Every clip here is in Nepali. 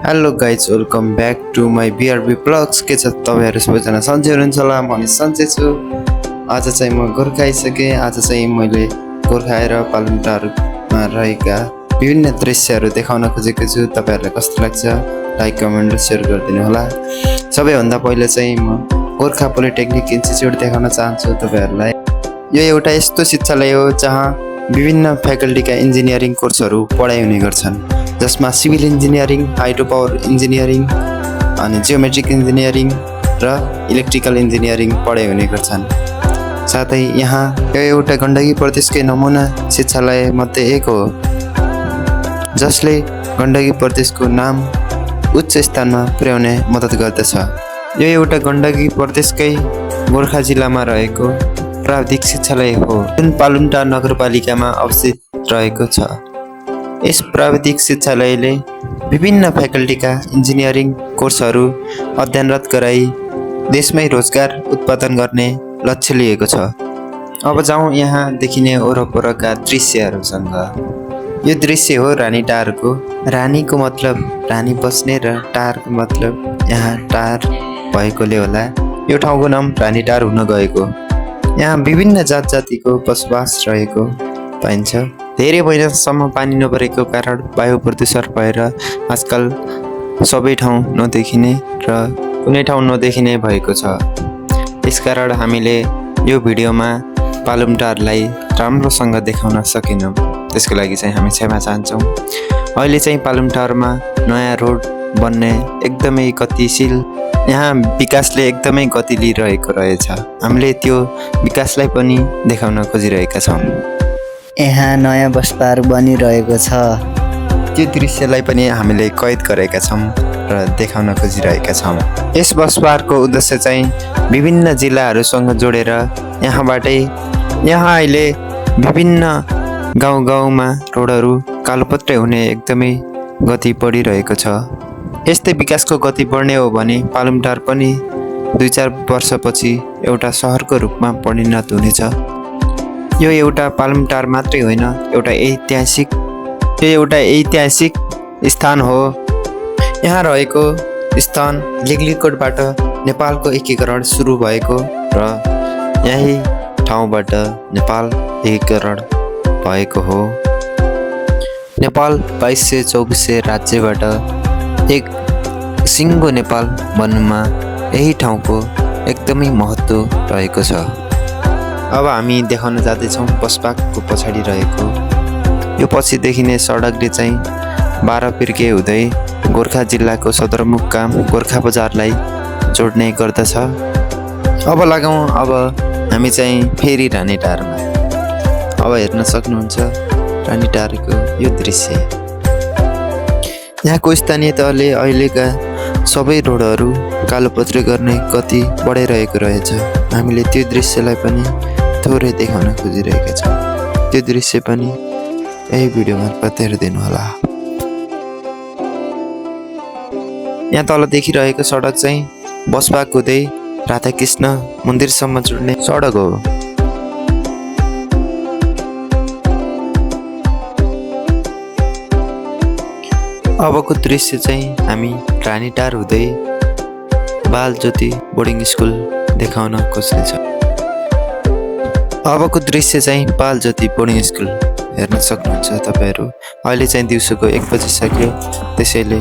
Hello guys, welcome back to my BRB blogs. के छ तपाईहरु सबैजना सन्चै हुनुहुन्छ होला? म पनि सन्चै छु। आज चाहिँ म गोर्खा आइसकेँ। आज चाहिँ मैले गोर्खा आएर पालुङटारमा रहेका विभिन्न दृश्यहरू देखाउन खोजेको छु। तपाईहरुलाई कस्तो लाग्छ लाइक कमेन्ट र शेयर गरिदिनु होला। सबैभन्दा पहिले चाहिँ म गोर्खा पोलिटेक्निक इन्स्टिच्युट देखाउन चाहन्छु तपाईहरुलाई। यो एउटा यस्तो शिक्षालय हो जहाँ विभिन्न फ्याकल्टीका इन्जिनियरिङ कोर्सहरू पढाइ हुने गर्छन्, जसमा civil engineering, hydro power engineering, अनि जियोमेट्रिक इन्जिनियरिङ र इलेक्ट्रिकल इन्जिनियरिङ पढाइ हुने गर्छन्। साथै यहाँ यो एउटा गण्डकी प्रदेशकै नमुना शिक्षालय मध्ये एक हो, जसले गण्डकी प्रदेशको नाम उच्च स्थानमा पुर्याउने मद्दत गर्दछ। यो एउटा गण्डकी प्रदेशकै गोर्खा जिल्लामा रहेको प्राविधिक शिक्षालय हो, जुन पालुङटार नगरपालिकामा अवस्थित रहेको छ। यस प्राविधिक शिक्षालयले विभिन्न फ्याकल्टीका इन्जिनियरिङ कोर्सहरू अध्ययनरत गराई देशमै रोजगार उत्पादन गर्ने लक्ष्य लिएको छ। अब जाउँ यहाँ देखिने वरपरका दृश्यहरूसँग। यो दृश्य हो रानीटारको। रानीको मतलब रानी बस्ने र टारको मतलब यहाँ टार भएकोले होला यो ठाउँको नाम रानीटार हुन गएको। यहाँ विभिन्न जात जातिको बसोबास रहेको पाइन्छ। धेरै महिनासम्म पानी नपरेको कारण वायु प्रदूषण भएर आजकल सबै ठाउँ नदेखिने र कुनै ठाउँ नदेखिने भएको छ। यसकारण हामीले यो भिडियोमा पालुङटारलाई राम्रोसँग देखाउन सकेनौँ। त्यसको लागि चाहिँ हामी क्षमा चाहन्छौँ। अहिले चाहिँ पालुङटारमा नयाँ रोड बन्ने एकदमै गतिशील, यहाँ विकासले एकदमै गति लिइरहेको रहेछ। हामीले त्यो विकासलाई पनि देखाउन खोजिरहेका छौँ। यहाँ नयाँ बस पार्क बनिरहेको छ। त्यो दृश्यलाई पनि हामीले कैद गरेका छौँ र देखाउन खोजिरहेका छौँ। यस बस पार्कको उद्देश्य चाहिँ विभिन्न जिल्लाहरूसँग जोडेर यहाँबाटै यहाँ अहिले विभिन्न गाउँ गाउँमा रोडहरू कालोपत्रे हुने एकदमै गति बढिरहेको छ। यस्तै विकासको गति बढ्ने हो भने पालुङटार पनि 2-4 वर्षपछि एउटा सहरको रूपमा परिणत हुनेछ। यो एउटा पालुङटार मात्रै होइन, एउटा ऐतिहासिक स्थान हो। यहाँ रहेको स्थान लिग्लिकोटबाट नेपालको एकीकरण सुरु भएको र यही ठाउँबाट नेपाल एकीकरण भएको हो। नेपाल 2224 राज्यबाट एक सिङ्गो नेपाल बन्नुमा यही ठाउँको एकदमै महत्त्व रहेको छ। अब हामी देखाउन जाँदैछौँ बस पार्कको पछाडि रहेको यो पछि देखिने सडकले चाहिँ 12 पिर्के हुँदै गोर्खा जिल्लाको सदरमुकाम गोर्खा बजारलाई जोड्ने गर्दछ। अब लागौँ अब हामी चाहिँ फेरि रानीटारमा। अब हेर्न सक्नुहुन्छ रानीटारको यो दृश्य। यहाँको स्थानीय तहले अहिलेका सबै रोडहरू कालोपत्रे गर्ने गति बढाइरहेको रहेछ। हामीले त्यो दृश्यलाई पनि थोरै देखाउन खोजिरहेका छौँ। त्यो दृश्य पनि यही भिडियो मार्फत हेरिदिनु होला। यहाँ तल देखिरहेको सडक चाहिँ बस पार्क हुँदै राधाकृष्ण मन्दिरसम्म जोड्ने सडक हो। अबको दृश्य चाहिँ हामी रानीटार हुँदै बालज्योति बोर्डिङ स्कुल देखाउन खोज्नेछौँ। अबको दृश्य चाहिँ बालज्योति बोर्डिङ स्कुल हेर्न सक्नुहुन्छ तपाईहरू। अहिले चाहिँ दिउँसोको 1 बजिसक्यो, त्यसैले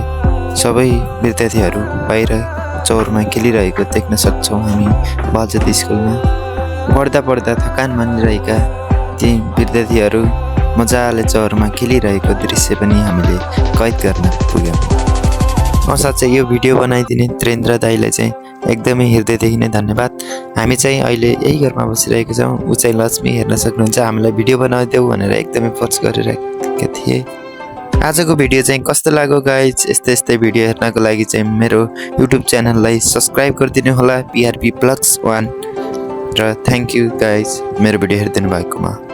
सबै विद्यार्थीहरू बाहिर चौरमा खेलिरहेको देख्न सक्छौँ हामी बालज्योति स्कुलमा। पढ्दा पढ्दा थकान मानिरहेका ती विद्यार्थीहरू मजाले चौरमा खेलिरहेको दृश्य पनि हामीले कैद गर्न पुग्यौँ। साँच्चै यो भिडियो बनाइदिने त्रेन्द्र दाईलाई चाहिँ एकदमै हृदयदेखि नै धन्यवाद। हामी चाहिँ अहिले यही घरमा बसिरहेको छौँ। ऊ चाहिँ लक्ष्मी हेर्न सक्नुहुन्छ। हामीलाई भिडियो बनाइदेऊ भनेर एकदमै फोर्स गरिरहेका थिए। आजको भिडियो चाहिँ कस्तो लाग्यो गाइज? यस्तै भिडियो हेर्नको लागि चाहिँ मेरो युट्युब च्यानललाई सब्सक्राइब गरिदिनु होला, बिआरबी ब्लग्स 1। र थ्याङ्क यू गाइज मेरो भिडियो हेरिदिनु भएकोमा।